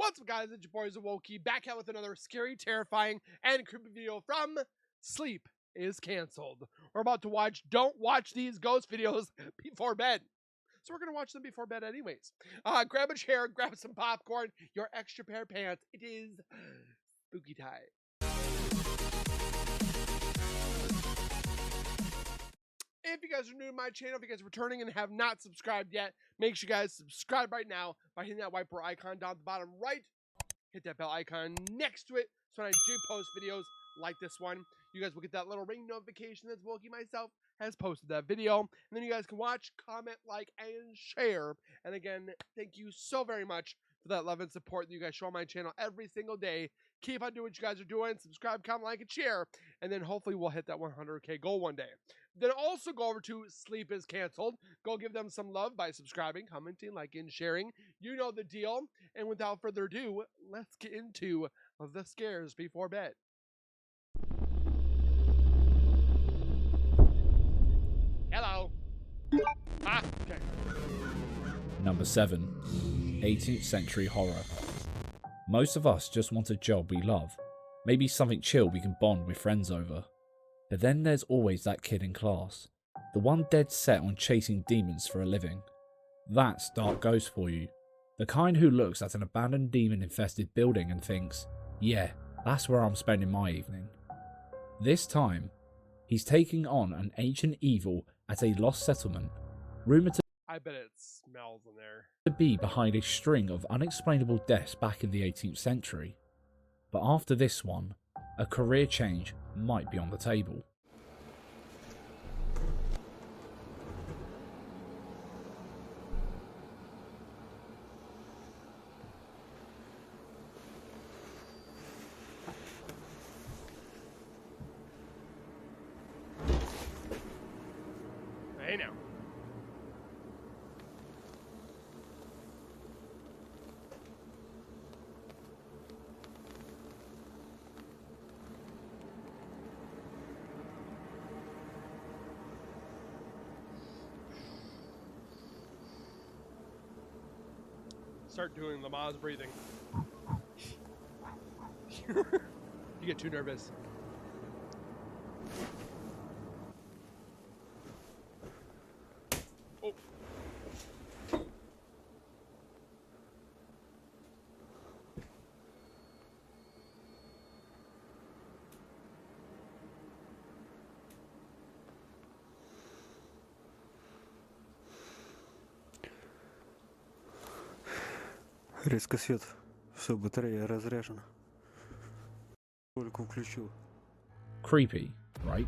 What's up, guys? It's your boys Awoki, back out with another scary, terrifying, and creepy video from Sleep is Cancelled. We're about to watch Don't Watch These Ghost Videos Before Bed. So we're going to watch them before bed anyways. Grab a chair, grab some popcorn, your extra pair of pants. It is spooky time. If you guys are new to my channel, if you guys are returning and have not subscribed yet, make sure you guys subscribe right now by hitting that wiper icon down at the bottom right. Hit that bell icon next to it so when I do post videos like this one, you guys will get that little ring notification that Wookie myself has posted that video. And then you guys can watch, comment, like, and share. And again, thank you so very much for that love and support that you guys show on my channel every single day. Keep on doing what you guys are doing. Subscribe, comment, like, and share. And then hopefully we'll hit that 100K goal one day. Then also go over to Sleep is Cancelled. Go give them some love by subscribing, commenting, liking, sharing. You know the deal. And without further ado, let's get into the scares before bed. Hello. Ah, okay. Number 7. 18th century horror. Most of us just want a job we love. Maybe something chill we can bond with friends over. But then there's always that kid in class. The one dead set on chasing demons for a living. That's Dark Ghost for you. The kind who looks at an abandoned demon-infested building and thinks, yeah, that's where I'm spending my evening. This time, he's taking on an ancient evil at a lost settlement, rumoured to I bet it smells in there. be behind a string of unexplainable deaths back in the 18th century. But after this one, a career change might be on the table. Hey now. Start doing Lamaze breathing. You get too nervous. Oh. Резко свет. Все, батарея разряжена. Только включу. Creepy, right?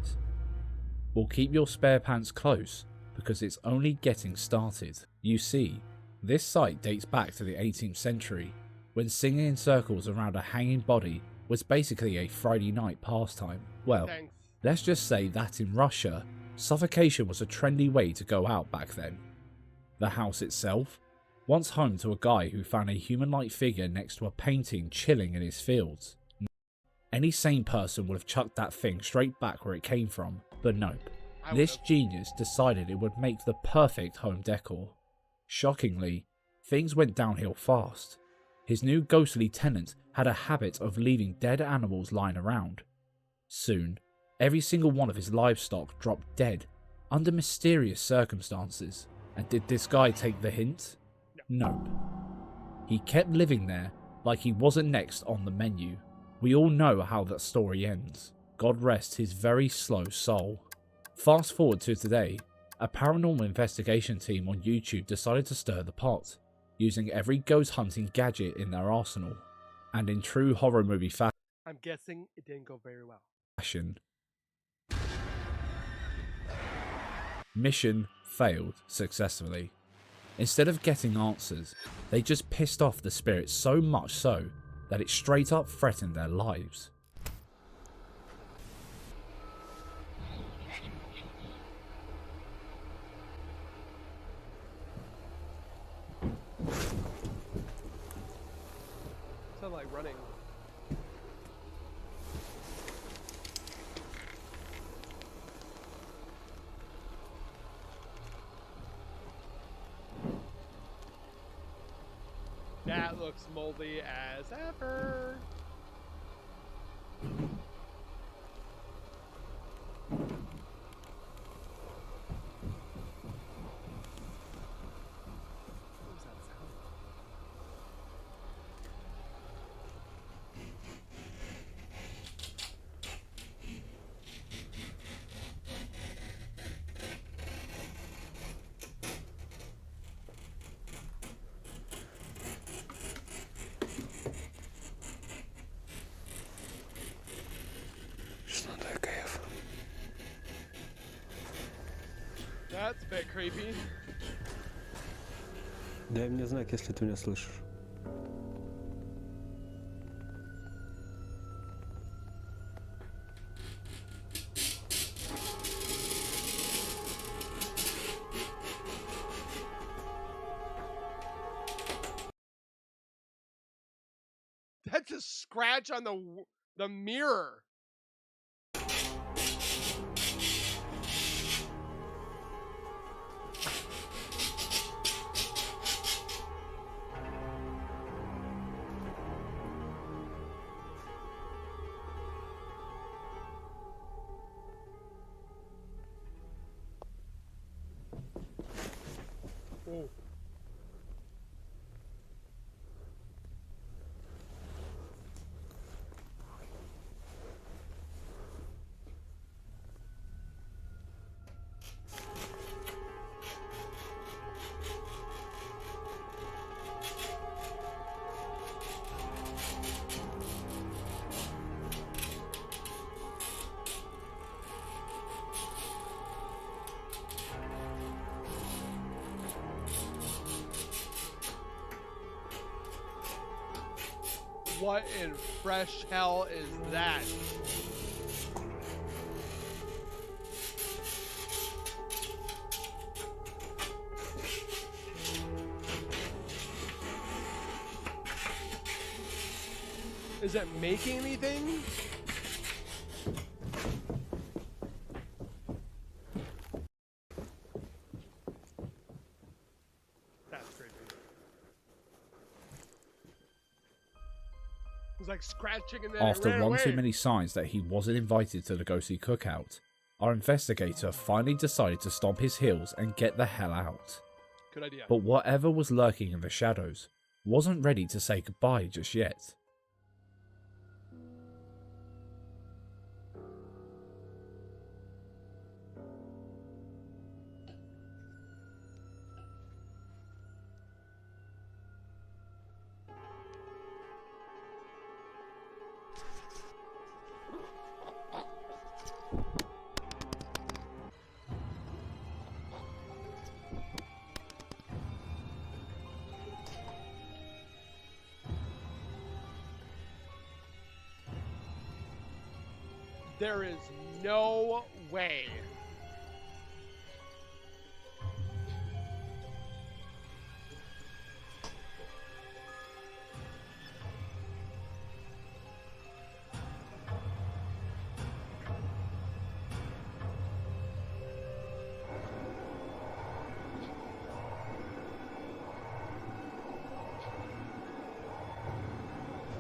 Well, keep your spare pants close, because it's only getting started. You see, this site dates back to the 18th century, when singing in circles around a hanging body was basically a Friday night pastime. Well, Thanks. let's just say that in Russia, suffocation was a trendy way to go out back then. The house itself, once home to a guy who found a human-like figure next to a painting chilling in his fields. Any sane person would have chucked that thing straight back where it came from, but nope. This genius decided it would make the perfect home decor. Shockingly, things went downhill fast. His new ghostly tenant had a habit of leaving dead animals lying around. Soon, every single one of his livestock dropped dead, under mysterious circumstances. And did this guy take the hint? Nope. He kept living there like he wasn't next on the menu. We all know how that story ends. God rest his very slow soul. Fast forward to today, a paranormal investigation team on YouTube decided to stir the pot, using every ghost hunting gadget in their arsenal. And in true horror movie I'm guessing it didn't go very well. fashion, mission failed successfully. Instead of getting answers, they just pissed off the spirits so much so that it straight up threatened their lives. Sound like running. That looks looks moldy as ever. That's a bit creepy. Дай мне знак, если ты меня слышишь. That's a scratch on the mirror. Oh. What in fresh hell is that? Is it making anything? That's creepy. It was like scratching and then After it ran one away. too many signs that he wasn't invited to the ghostly cookout, our investigator finally decided to stomp his heels and get the hell out. Good idea. But whatever was lurking in the shadows wasn't ready to say goodbye just yet. There is no way.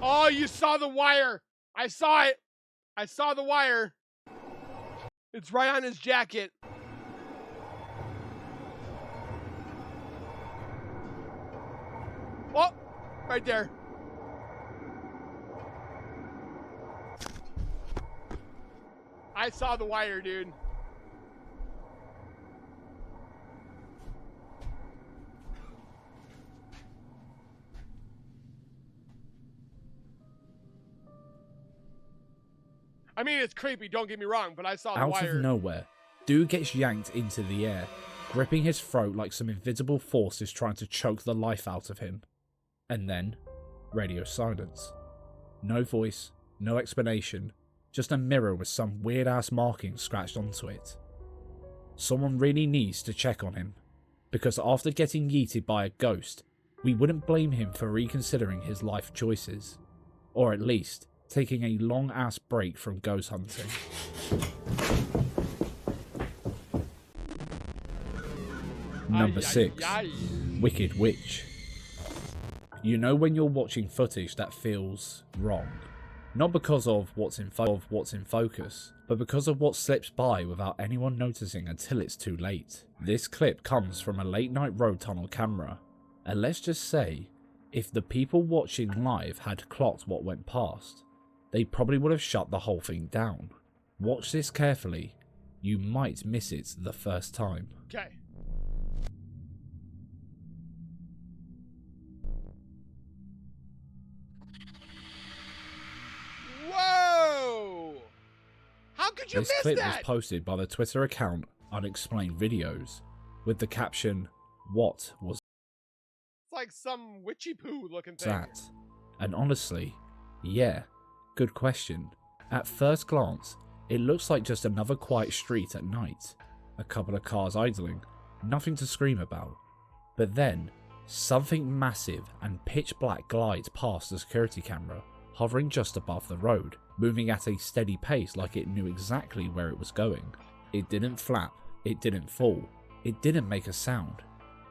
Oh, you saw the wire. I saw it. I saw the wire. It's right on his jacket. Oh, right there. I saw the wire, dude. I mean, it's creepy, don't get me wrong, but I saw the Out wire. of nowhere, Dude gets yanked into the air, gripping his throat like some invisible force is trying to choke the life out of him. And then, radio silence. No voice, no explanation, just a mirror with some weird ass marking scratched onto it. Someone really needs to check on him, because after getting yeeted by a ghost, we wouldn't blame him for reconsidering his life choices, or at least taking a long ass break from ghost hunting. Number 6. Wicked Witch. You know when you're watching footage that feels wrong. Not because of what's in focus, but because of what slips by without anyone noticing until it's too late. This clip comes from a late night road tunnel camera, and let's just say, if the people watching live had clocked what went past, they probably would have shut the whole thing down. Watch this carefully, you might miss it the first time. Okay. Whoa! How could you This miss clip that? was posted by the Twitter account Unexplained Videos, with the caption, "What was It's like some witchy poo looking thing. that?" And honestly, yeah, good question. At first glance, it looks like just another quiet street at night. A couple of cars idling, nothing to scream about. But then, something massive and pitch black glides past the security camera, hovering just above the road, moving at a steady pace like it knew exactly where it was going. It didn't flap, it didn't fall, it didn't make a sound.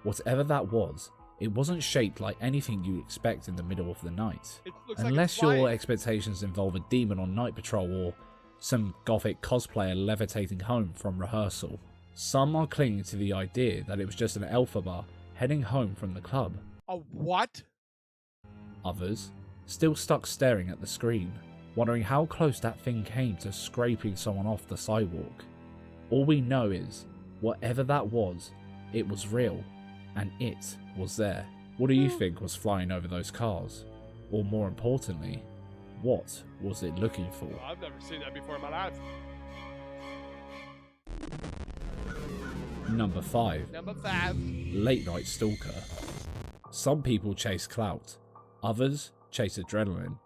Whatever that was, it wasn't shaped like anything you'd expect in the middle of the night. It looks like Unless it's your flying. expectations involve a demon on night patrol or some gothic cosplayer levitating home from rehearsal. Some are clinging to the idea that it was just an Elphaba heading home from the club. A what? Others, still stuck staring at the screen, wondering how close that thing came to scraping someone off the sidewalk. All we know is, whatever that was, it was real, and it was there. What do you think was flying over those cars? Or more importantly, what was it looking for? Well, I've never seen that before in my life. Number 5. Number 5. Late night stalker. Some people chase clout, others chase adrenaline.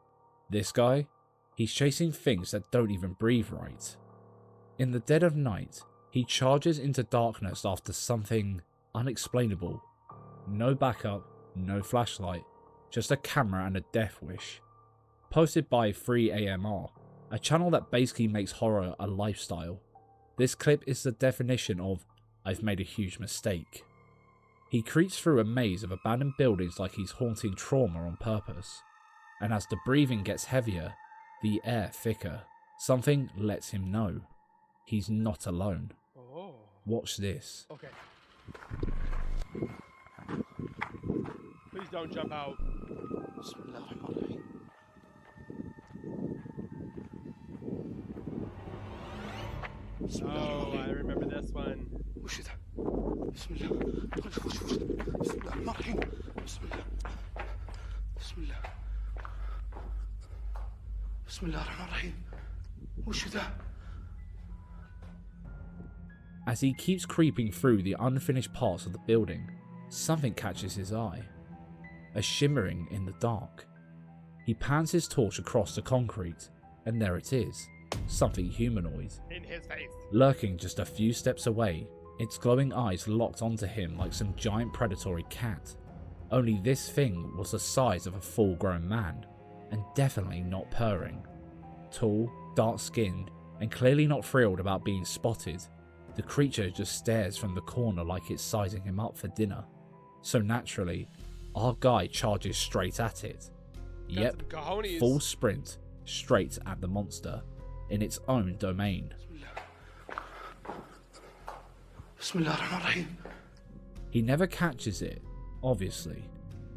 This guy, he's chasing things that don't even breathe right. In the dead of night, he charges into darkness after something unexplainable. No backup, no flashlight, just a camera and a death wish. Posted by 3AMR, a channel that basically makes horror a lifestyle. This clip is the definition of "I've made a huge mistake." He creeps through a maze of abandoned buildings like he's haunting trauma on purpose. And as the breathing gets heavier, the air thicker, something lets him know he's not alone. Oh. Watch this. Okay. Please don't jump out. Oh, I remember this one. وش ذا؟ بسم الله بسم الله الرحمن الرحيم بسم الله بسم الله بسم الله الرحمن الرحيم وش ذا؟ As he keeps creeping through the unfinished parts of the building, something catches his eye. A shimmering in the dark. He pans his torch across the concrete, and there it is. Something humanoid. In his face. Lurking just a few steps away, its glowing eyes locked onto him like some giant predatory cat. Only this thing was the size of a full-grown man, and definitely not purring. Tall, dark-skinned, and clearly not thrilled about being spotted, the creature just stares from the corner like it's sizing him up for dinner. So naturally, our guy charges straight at it. Got Yep, some cojones. full sprint, straight at the monster, in its own domain. بسم الله الرحمن الرحيم He never catches it, obviously,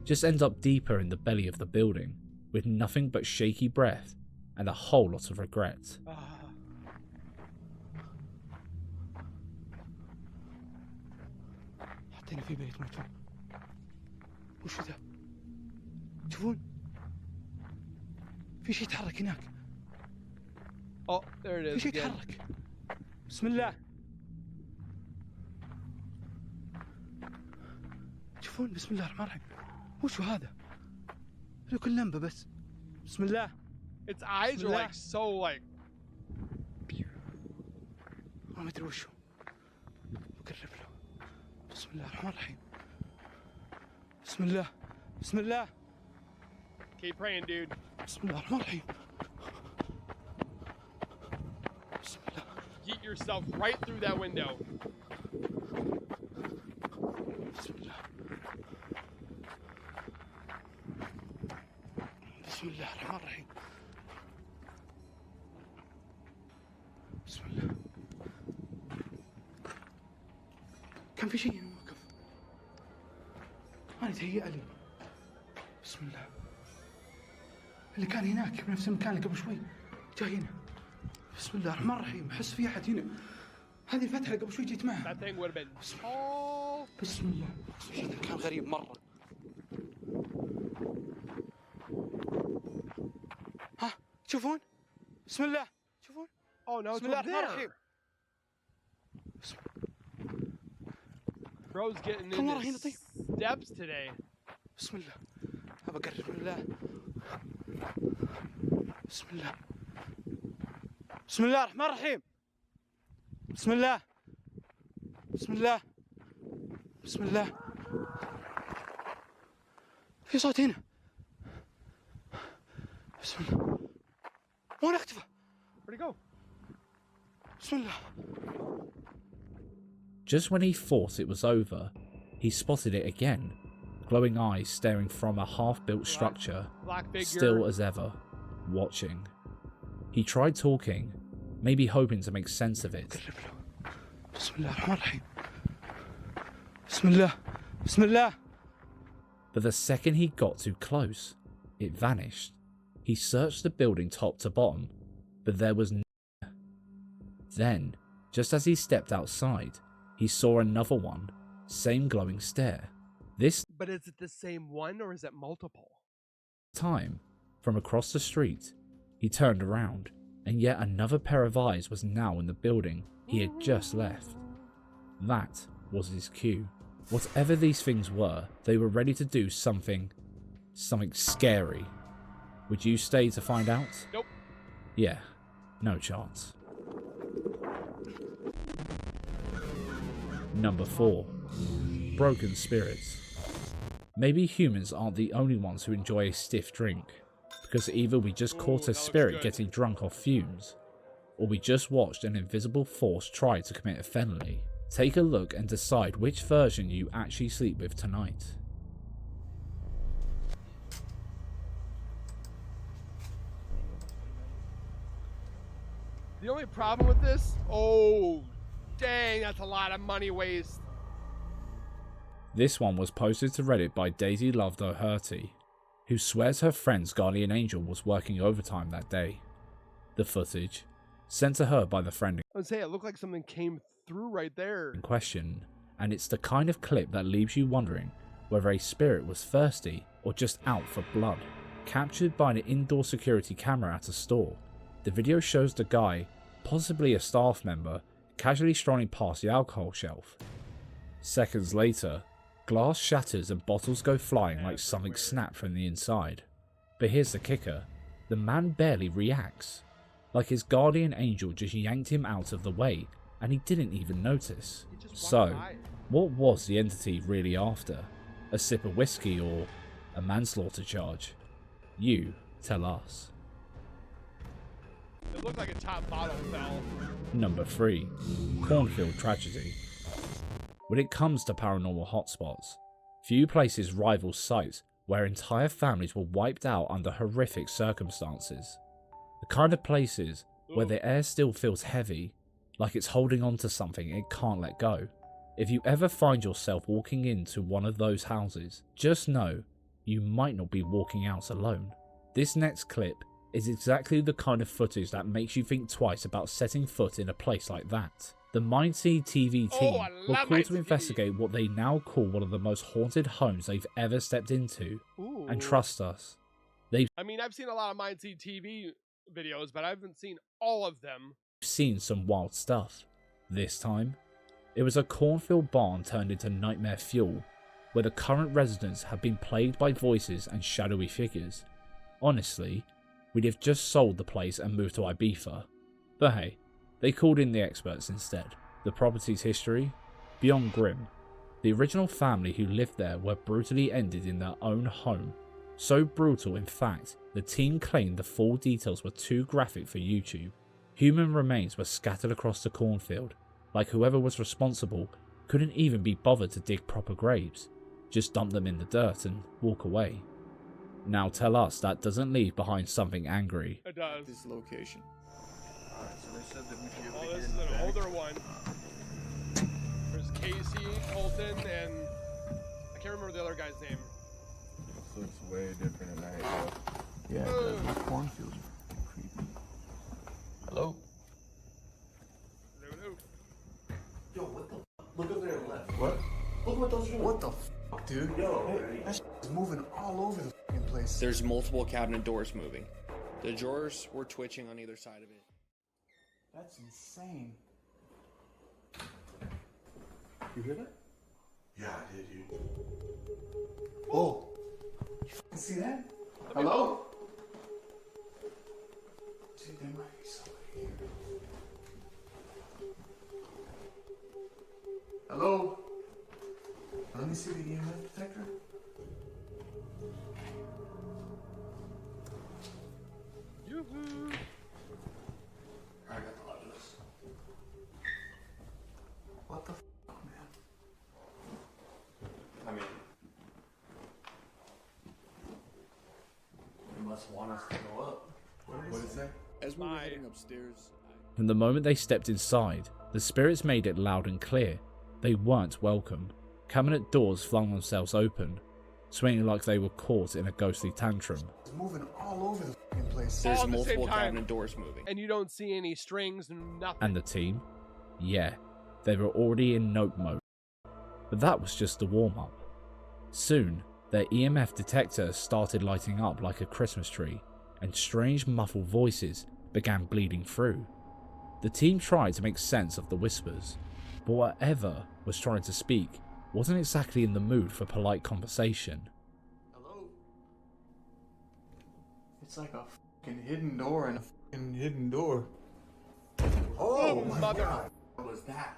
just ends up deeper in the belly of the building, with nothing but shaky breath and a whole lot of regret. حطينا في بيت مكتوب وش ذا؟ تشوفون؟ في شيء يتحرك هناك Oh, there it في is شيء again. يتحرك بسم الله تشوفون بسم الله الرحمن الرحيم وشو هذا؟ له كل لمبة بس بسم الله Its eyes are like so like. ما ادري وشو بقرب له بسم الله الرحمن الرحيم بسم الله بسم الله Keep praying, dude. بسم الله الرحمن الرحيم بسم الله Yeet yourself right through that window. بسم الله بسم الله الرحمن الرحيم. بسم الله. كان في شيء هنا موقف. أنا تهيأ لي. بسم الله. اللي كان هناك بنفس المكان اللي قبل شوي جاي هنا. بسم الله الرحمن الرحيم. أحس في أحد هنا. هذه الفتحة اللي قبل شوي جيت معها. بسم الله. شيء كان غريب مرة. ها تشوفون؟ بسم الله. تشوفون؟ Oh no, بسم الله الرحمن الرحيم. بسم Bro's getting كم مرة in هنا his طيب؟ steps today. بسم الله. أبى أقرب من الله. بسم الله. بسم الله الرحمن الرحيم. بسم الله. بسم الله. بسم الله. في صوت هنا. بسم الله. وين اختفى؟ Where'd he go? بسم الله. Just when he thought it was over, he spotted it again, glowing eyes staring from a half-built structure, Black figure. still as ever, watching. He tried talking, maybe hoping to make sense of it. قرب له. بسم الله الرحمن الرحيم. بسم الله. بسم الله. But the second he got too close, it vanished. He searched the building top to bottom, but there was no. Then, just as he stepped outside, he saw another one, same glowing stare. This But is it the same one or is it multiple? time, from across the street, he turned around, and yet another pair of eyes was now in the building he had just left. That was his cue. Whatever these things were, they were ready to do something scary. Would you stay to find out? Nope. Yeah, no chance. Number 4. Broken spirits. Maybe humans aren't the only ones who enjoy a stiff drink, because either we just caught a spirit getting drunk off fumes, or we just watched an invisible force try to commit a felony. Take a look and decide which version you actually sleep with tonight. The only problem with this, oh, dang, that's a lot of money waste. This one was posted to Reddit by Daisy Loved O'Herty, who swears her friend's guardian angel was working overtime that day. The footage, sent to her by the friend I would say it looked like something came through right there. in question, and it's the kind of clip that leaves you wondering whether a spirit was thirsty or just out for blood. Captured by an indoor security camera at a store, the video shows the guy, possibly a staff member, casually strolling past the alcohol shelf. Seconds later, glass shatters and bottles go flying like something snapped from the inside. But here's the kicker, the man barely reacts, like his guardian angel just yanked him out of the way and he didn't even notice. So, what was the entity really after? A sip of whiskey or a manslaughter charge? You tell us. It looked like a top bottle fell. Number 3. Cornfield Tragedy. When it comes to paranormal hotspots, few places rival sites where entire families were wiped out under horrific circumstances. The kind of places where the air still feels heavy, like it's holding on to something it can't let go. If you ever find yourself walking into one of those houses, just know you might not be walking out alone. This next clip is exactly the kind of footage that makes you think twice about setting foot in a place like that. The Mindseed TV team were called to investigate what they now call one of the most haunted homes they've ever stepped into. Ooh. And trust us, I mean, I've seen a lot of Mindseed TV videos, but I haven't seen all of them. seen some wild stuff. This time, it was a cornfield barn turned into nightmare fuel, where the current residents have been plagued by voices and shadowy figures. Honestly, we'd have just sold the place and moved to Ibiza. But hey, they called in the experts instead. The property's history? Beyond grim. The original family who lived there were brutally ended in their own home. So brutal, in fact, the team claimed the full details were too graphic for YouTube. Human remains were scattered across the cornfield, like whoever was responsible couldn't even be bothered to dig proper graves, just dump them in the dirt and walk away. Now tell us that doesn't leave behind something angry. It does. This location. Alright, so they said that we'd be able Oh, to get this in is the an back. older one. There's Casey, Colton, and I can't remember the other guy's name. This looks way different at night, though. Yeah, Ugh. the cornfields are creepy. Hello? Hello, hello. Yo, what the fuck? Look over there to the left. What? Look what those are doing. What the fuck, dude? Yo, That shit is moving all over the fucking place. There's multiple cabinet doors moving. The drawers were twitching on either side of it. That's insane. you hear that? Yeah, I did, dude. Oh. You fucking see that? Hello? Dude, there might be somebody here. Hello? Let me see the EMF detector. Yoo-hoo. I got the loudness. What the fuck, man? I mean, they must want us to go up. What is that? As we were Bye. heading upstairs, From the moment they stepped inside, the spirits made it loud and clear. They weren't welcome. Cabinet doors flung themselves open, swinging like they were caught in a ghostly tantrum. It's moving all over the fucking place. there's All at the same multiple time. cabinet doors moving. And you don't see any strings, nothing. And the team? Yeah, they were already in nope mode. But that was just the warm-up. Soon, their EMF detector started lighting up like a Christmas tree, and strange muffled voices began bleeding through. The team tried to make sense of the whispers, but whatever was trying to speak wasn't exactly in the mood for polite conversation. Hello? It's like a fucking hidden door and a fucking hidden door. Oh, my mother. God. What was that?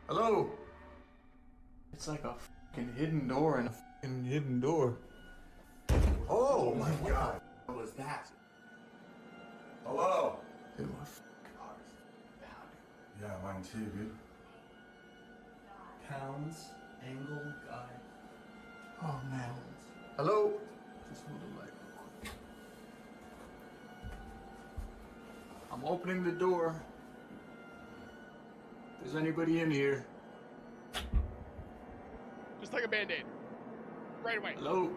Hello? It's like a fucking hidden door and a fucking hidden door. Oh, my God. What was that? Hello? Dude, my fucking heart is pounding. Yeah, mine too, dude. Pounds, angle, guy. Oh man. Hello? Just move the light real quick. I'm opening the door. Is anybody in here? Just like a band-aid. Right away. Hello?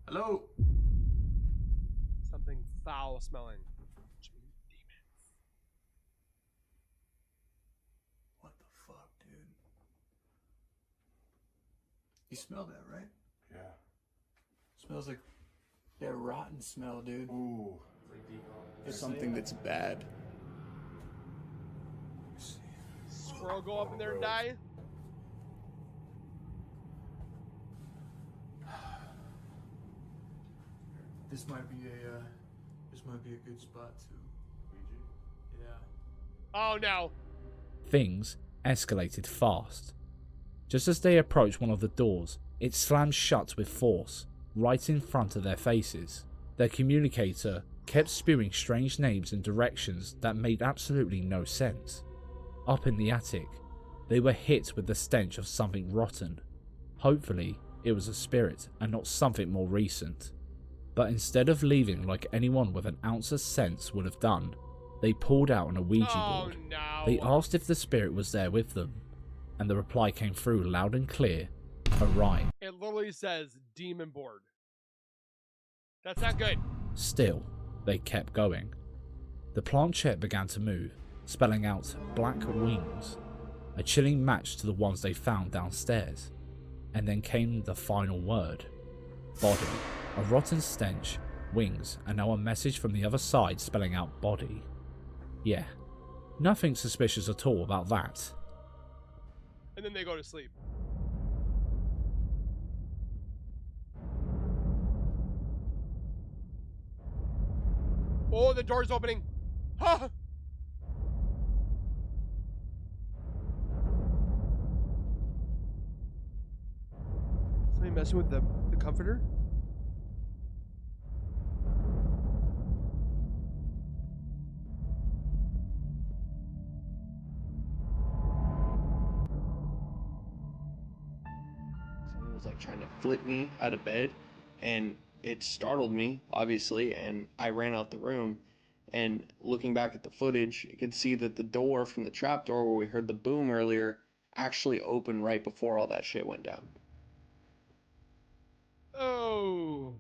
Hello? Something foul smelling. What the fuck, dude? You smell that, right? Yeah. Smells like that rotten smell, dude. Ooh. There's something that's bad. Squirrel go up in there and die. This might be a good spot to. Yeah. Oh no. Things escalated fast. Just as they approached one of the doors, it slammed shut with force, right in front of their faces. Their communicator kept spewing strange names and directions that made absolutely no sense. Up in the attic, they were hit with the stench of something rotten. Hopefully, it was a spirit and not something more recent. But instead of leaving like anyone with an ounce of sense would have done, they pulled out an Ouija Oh board. no. They asked if the spirit was there with them, and the reply came through loud and clear, a rhyme. It literally says demon board. That's not good. Still, they kept going. The planchette began to move, spelling out black wings, a chilling match to the ones they found downstairs. And then came the final word. Body. A rotten stench, wings, and now a message from the other side spelling out body. Yeah, nothing suspicious at all about that. And then they go to sleep. Oh, the door's opening. Huh. Somebody messing with the comforter? like trying to flip me out of bed, and it startled me, obviously, and I ran out the room. And looking back at the footage, you could see that the door from the trap door where we heard the boom earlier actually opened right before all that shit went down. Oh.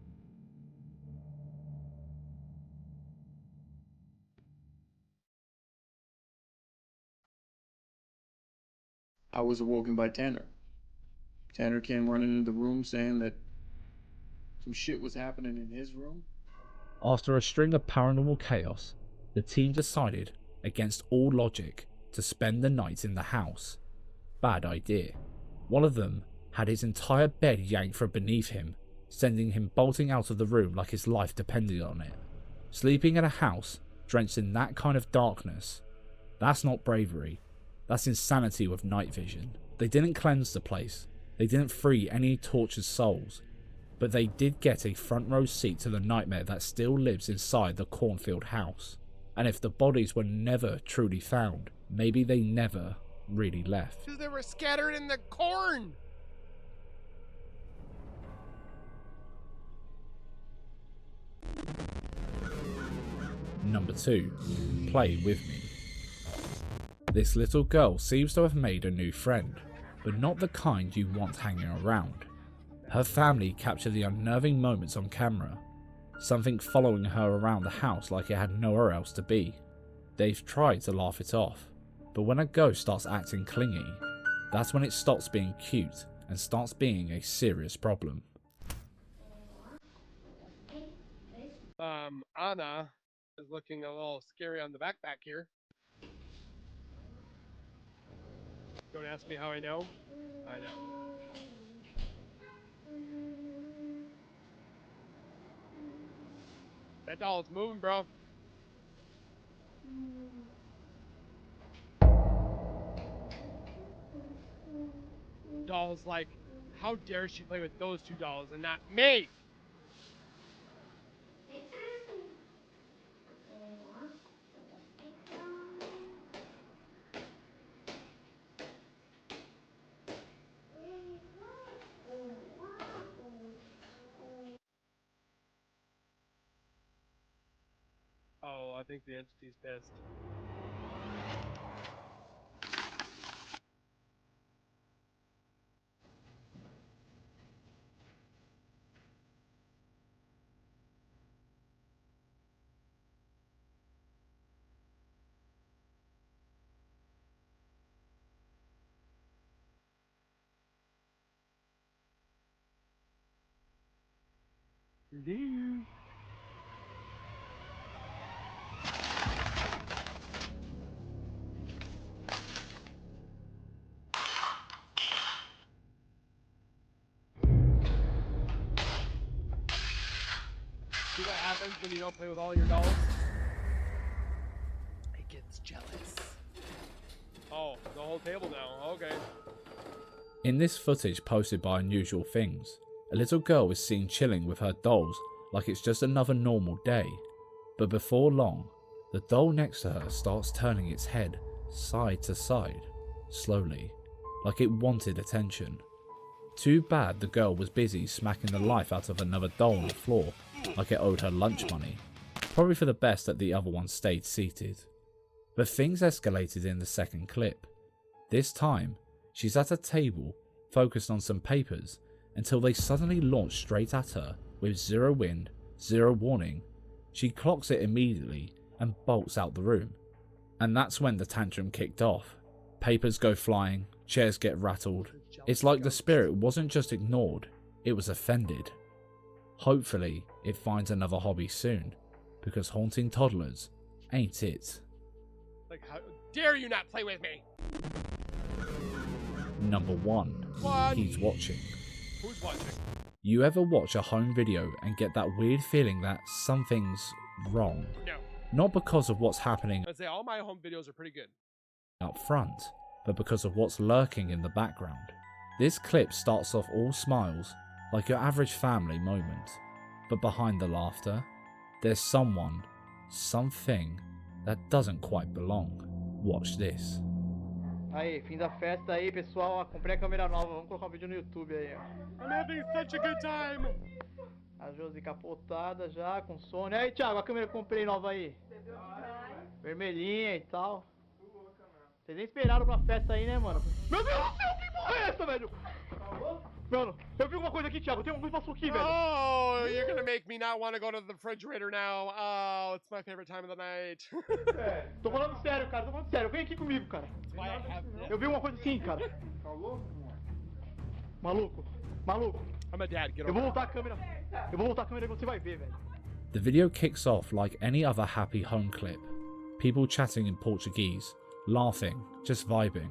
I was awoken by Tanner. Tanner came running into the room saying that some shit was happening in his room. After a string of paranormal chaos, the team decided, against all logic, to spend the night in the house. Bad idea. One of them had his entire bed yanked from beneath him, sending him bolting out of the room like his life depended on it. Sleeping in a house drenched in that kind of darkness, that's not bravery, that's insanity with night vision. They didn't cleanse the place, they didn't free any tortured souls, but they did get a front row seat to the nightmare that still lives inside the Cornfield house. And if the bodies were never truly found, maybe they never really left. Because they were scattered in the corn. Number 2. Play with me. This little girl seems to have made a new friend, but not the kind you want hanging around. Her family captured the unnerving moments on camera, something following her around the house like it had nowhere else to be. They've tried to laugh it off, but when a ghost starts acting clingy, that's when it stops being cute and starts being a serious problem. Anna is looking a little scary on the backpack here. Don't ask me how I know. I know. That doll is moving, bro. Doll's like, how dare she play with those two dolls and not me? Oh, I think the entity's pissed. Hello? See what happens when you don't play with all your dolls? It gets jealous. Oh, the whole table now. Okay. In this footage posted by Unusual Things, a little girl is seen chilling with her dolls like it's just another normal day, but before long, the doll next to her starts turning its head side to side, slowly, like it wanted attention. Too bad the girl was busy smacking the life out of another doll on the floor, like it owed her lunch money. Probably for the best that the other one stayed seated. But things escalated in the second clip. This time, she's at a table, focused on some papers, until they suddenly launch straight at her with zero wind, zero warning. She clocks it immediately and bolts out the room. And that's when the tantrum kicked off. Papers go flying, chairs get rattled. It's like the spirit wasn't just ignored, it was offended. Hopefully, it finds another hobby soon, because haunting toddlers ain't it. Like, how dare you not play with me? Number 1. What? He's watching. Who's watching? You ever watch a home video and get that weird feeling that something's wrong? No. Not because of what's happening I'd say all my home videos are pretty good. up front, but because of what's lurking in the background. This clip starts off all smiles, like your average family moment, but behind the laughter, there's someone, something that doesn't quite belong. Watch this. Aí, fim da festa aí, pessoal. Comprei a câmera nova. Vamos colocar um vídeo no YouTube aí, ó. I'm having such a good time. A Josi capotada já, com sono. E aí, Thiago, a câmera que eu comprei nova aí. Vermelhinha e tal. Vocês nem esperaram pra festa aí, né, mano? Meu Deus do céu, que porra é essa, velho? Mano, eu vi alguma coisa aqui, Thiago. Tem alguma coisa que passou aqui, velho. Oh, you're gonna make me not want to go to the refrigerator now. Oh, it's my favorite time of the night. Tô falando sério, cara. Tô falando sério. Vem aqui comigo, cara. Why I have this? Eu vi uma coisa assim, cara. Maluco, maluco. I'm a dad. Get Eu over vou it. voltar a câmera. Eu vou voltar a câmera e você vai ver, velho. The video kicks off like any other happy home clip. People chatting in Portuguese, laughing, just vibing.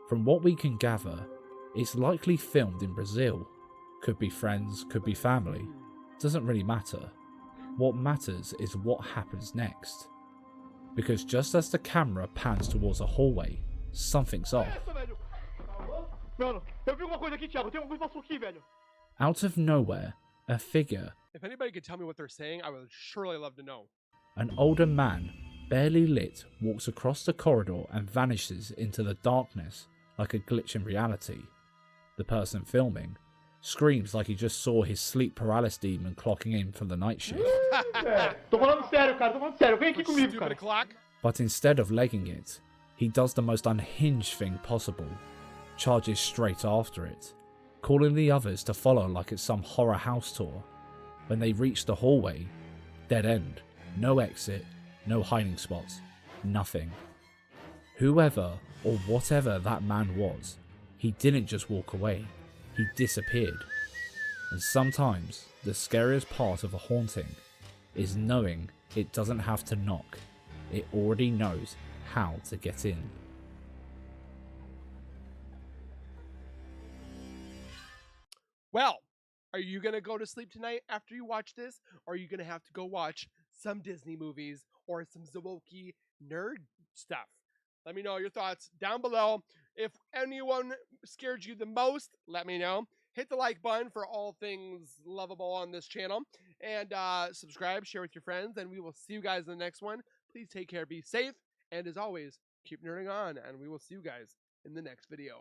From what we can gather, it's likely filmed in Brazil. Could be friends, could be family. Doesn't really matter. What matters is what happens next. Because just as the camera pans towards a hallway, something's off. Essa, velho. Mano, eu vi alguma coisa aqui, Thiago. Tem alguma coisa que passou aqui, velho. Out of nowhere, a figure, If anybody could tell me what they're saying, I would surely love to know. an older man, barely lit, walks across the corridor and vanishes into the darkness like a glitch in reality. The person filming screams like he just saw his sleep paralysis demon clocking in from the night shift. Tô falando sério, cara. Tô falando sério. Vem aqui comigo, Stupid cara. clock. But instead of legging it, he does the most unhinged thing possible, charges straight after it, calling the others to follow like it's some horror house tour. When they reach the hallway, dead end, no exit, no hiding spots, nothing. Whoever or whatever that man was, he didn't just walk away, he disappeared. And sometimes the scariest part of a haunting is knowing it doesn't have to knock, it already knows how to get in. Well, are you gonna go to sleep tonight after you watch this, or are you gonna have to go watch some Disney movies or some Zawoki nerd stuff? Let me know your thoughts down below. If anyone scared you the most, let me know. Hit the like button for all things lovable on this channel, and subscribe, share with your friends, and we will see you guys in the next one. Please take care, be safe, and as always, keep nerding on, and we will see you guys in the next video.